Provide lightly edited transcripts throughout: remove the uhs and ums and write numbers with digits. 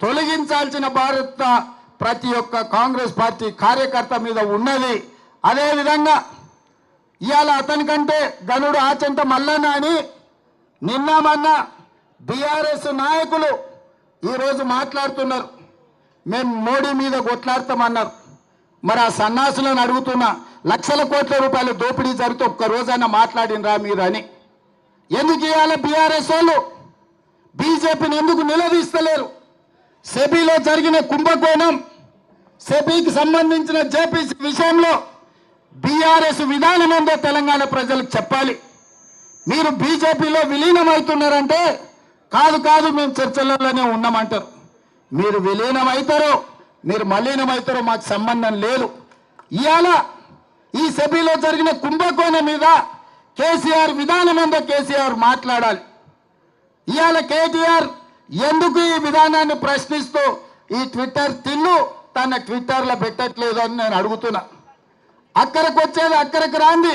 తొలగించాల్సిన బాధ్యత ప్రతి ఒక్క కాంగ్రెస్ పార్టీ కార్యకర్త మీద ఉన్నది. అదే విధంగా ఇయాల అతనికంటే గనుడు ఆచంట మల్లన్న అని నిన్న మొన్న బీఆర్ఎస్ నాయకులు ఈరోజు మాట్లాడుతున్నారు. మేము మోడీ మీద కొట్లాడతామన్నారు. మరి ఆ సన్నాసులను అడుగుతున్నా, లక్షల కోట్ల రూపాయల దోపిడీ జరిగితే ఒక్క రోజైనా మాట్లాడినరా మీరు అని. ఎందుకు ఇవాళ బీఆర్ఎస్ వాళ్ళు బీజేపీని ఎందుకు నిలదీస్తలేరు? సెబీలో జరిగిన కుంభకోణం, సెబీకి సంబంధించిన జేపీసీ విషయంలో బీఆర్ఎస్ విధానం ఏందో తెలంగాణ ప్రజలకు చెప్పాలి. మీరు బీజేపీలో విలీనమవుతున్నారంటే కాదు కాదు మేము చర్చలలోనే ఉన్నామంటారు. మీరు విలీనమవుతారో మీరు మలీనమవుతారో మాకు సంబంధం లేదు. ఇవాళ ఈ సెబీలో జరిగిన కుంభకోణం మీద కేసీఆర్ విధానం ఏందో కేసీఆర్ మాట్లాడాలి. ఇవాళ కేటీఆర్ ఎందుకు ఈ విధానాన్ని ప్రశ్నిస్తూ ఈ ట్విట్టర్ తిన్ను తన ట్విట్టర్లో పెట్టట్లేదు అని నేను అడుగుతున్నా. అక్కడికి వచ్చేది అక్కడికి రాంది.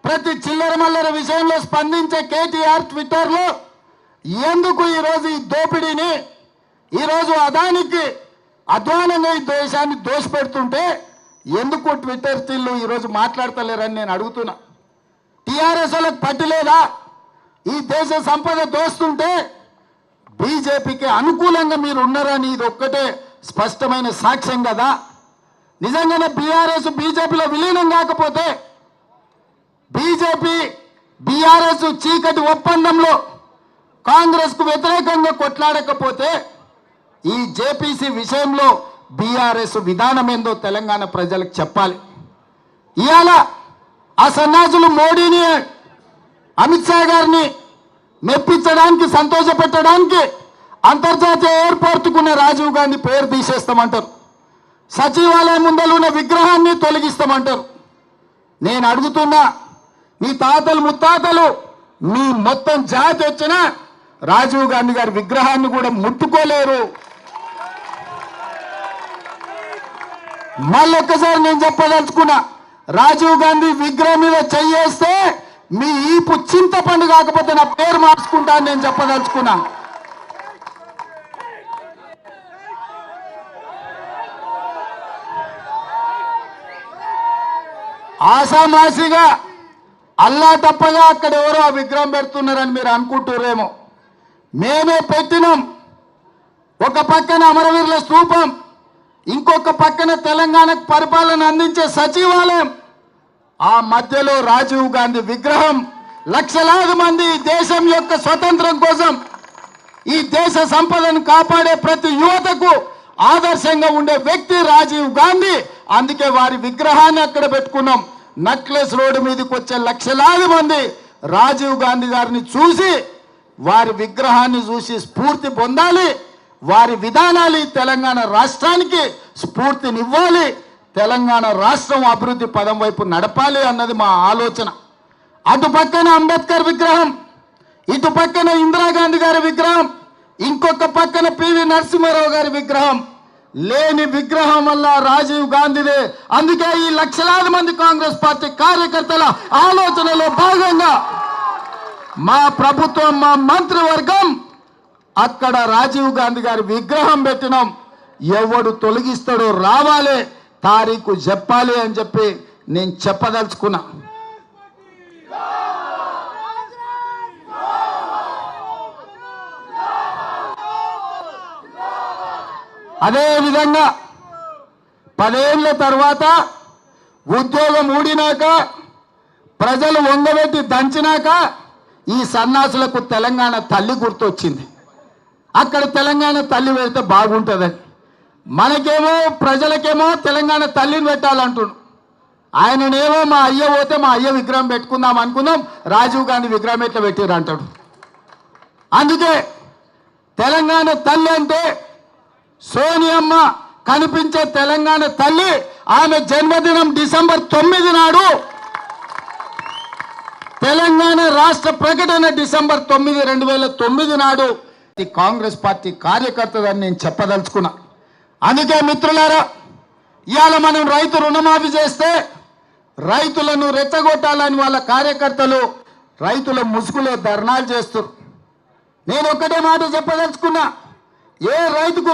ప్రతి చిల్లర మల్లర విషయంలో స్పందించే కేటీఆర్ ట్విట్టర్లో ఎందుకు ఈరోజు ఈ దోపిడీని, ఈరోజు అదానికి అధ్వానంగా ఈ దేశాన్ని దోషపెడుతుంటే ఎందుకు ట్విట్టర్ తిల్లు ఈరోజు మాట్లాడతలేరని నేను అడుగుతున్నా. టీఆర్ఎస్ వాళ్ళకి పట్టలేదా? ఈ దేశ సంపద దోస్తుంటే బీజేపీకి అనుకూలంగా మీరు ఉన్నారని ఇది ఒక్కటే స్పష్టమైన సాక్ష్యం కదా. నిజంగానే బీఆర్ఎస్ బీజేపీలో విలీనం కాకపోతే, బీజేపీ బీఆర్ఎస్ చీకటి ఒప్పందంలో కాంగ్రెస్కు వ్యతిరేకంగా కొట్లాడకపోతే ఈ జేపీసీ విషయంలో బీఆర్ఎస్ విధానం ఏందో తెలంగాణ ప్రజలకు చెప్పాలి. ఇవాళ ఆ సన్నాసులు మోడీని, అమిత్ షా గారిని మెప్పించడానికి, సంతోషపెట్టడానికి అంతర్జాతీయ ఎయిర్పోర్టుకున్న రాజీవ్ గాంధీ పేరు తీసేస్తామంటారు. సచివాలయం ముందర ఉన్న విగ్రహాన్ని తొలగిస్తామంటారు. నేను అడుగుతున్నా, మీ తాతలు ముత్తాతలు మీ మొత్తం జాతి వచ్చిన రాజీవ్ గాంధీ గారి విగ్రహాన్ని కూడా ముట్టుకోలేరు. మళ్ళొక్కసారి నేను చెప్పదలుచుకున్నా, రాజీవ్ గాంధీ విగ్రహం మీద చెయ్యేస్తే మీ ఈపు చింతపండు కాకపోతే నా పేరు మార్చుకుంటా అని నేను చెప్పదలుచుకున్నా. ఆసామాసిగా అల్లా తప్పగా అక్కడ ఎవరో ఆ విగ్రహం పెడుతున్నారని మీరు అనుకుంటున్నారేమో. మేమే పెట్టినాం. ఒక పక్కన అమరవీరుల స్తూపం, ఇంకొక పక్కన తెలంగాణకు పరిపాలన అందించే సచివాలయం, ఆ మధ్యలో రాజీవ్ గాంధీ విగ్రహం. లక్షలాది మంది దేశం యొక్క స్వతంత్రం కోసం, ఈ దేశ సంపదను కాపాడే ప్రతి యువతకు ఆదర్శంగా ఉండే వ్యక్తి రాజీవ్ గాంధీ. అందుకే వారి విగ్రహాన్ని అక్కడ పెట్టుకున్నాం. నక్లెస్ రోడ్డు మీదకి వచ్చే లక్షలాది మంది రాజీవ్ గాంధీ గారిని చూసి, వారి విగ్రహాన్ని చూసి స్ఫూర్తి పొందాలి. వారి విధానాలు తెలంగాణ రాష్ట్రానికి స్ఫూర్తినివ్వాలి. తెలంగాణ రాష్ట్రం అభివృద్ధి పదం వైపు నడపాలి అన్నది మా ఆలోచన. అటు పక్కన అంబేద్కర్ విగ్రహం, ఇటు పక్కన ఇందిరాగాంధీ గారి విగ్రహం, ఇంకొక పక్కన పివి నరసింహారావు గారి విగ్రహం. లేని విగ్రహం వల్ల రాజీవ్ గాంధీదే. అందుకే ఈ లక్షలాది మంది కాంగ్రెస్ పార్టీ కార్యకర్తల ఆలోచనలో భాగంగా మా ప్రభుత్వం, మా మంత్రివర్గం అక్కడ రాజీవ్ గాంధీ గారి విగ్రహం పెట్టినాం. ఎవడు తొలగిస్తాడో రావాలి, తారీఖు చెప్పాలి అని చెప్పి నేను చెప్పదలుచుకున్నా. అదేవిధంగా 10 ఏళ్ల తర్వాత ఉద్యోగం ఊడినాక, ప్రజలు వంగబెట్టి దంచినాక ఈ సన్నాసులకు తెలంగాణ తల్లి గుర్తొచ్చింది. అక్కడ తెలంగాణ తల్లి పెడితే బాగుంటుందని. మనకేమో ప్రజలకేమో తెలంగాణ తల్లిని పెట్టాలంటున్నాడు. ఆయననేమో మా అయ్య పోతే మా అయ్య విగ్రహం పెట్టుకుందాం అనుకుందాం, రాజీవ్ గాంధీ విగ్రహం ఎట్లా పెట్టారు అంటాడు. అందుకే తెలంగాణ తల్లి అంటే సోనియమ్మ కనిపించే తెలంగాణ తల్లి. ఆమె జన్మదినం డిసెంబర్ 9 నాడు. తెలంగాణ రాష్ట్ర ప్రకటన డిసెంబర్ 9, 2009 నాడు. కాంగ్రెస్ పార్టీ కార్యకర్తదని నేను చెప్పదలుచుకున్నా. అందుకే మిత్రులారా, ఇవాళ మనం రైతు రుణమాఫీ చేస్తే రైతులను రెచ్చగొట్టాలని వాళ్ళ కార్యకర్తలు రైతుల ముసుగులో ధర్నాలు చేస్తారు. నేను ఒక్కటే మాట చెప్పదలుచుకున్నా, ఏ రైతుకు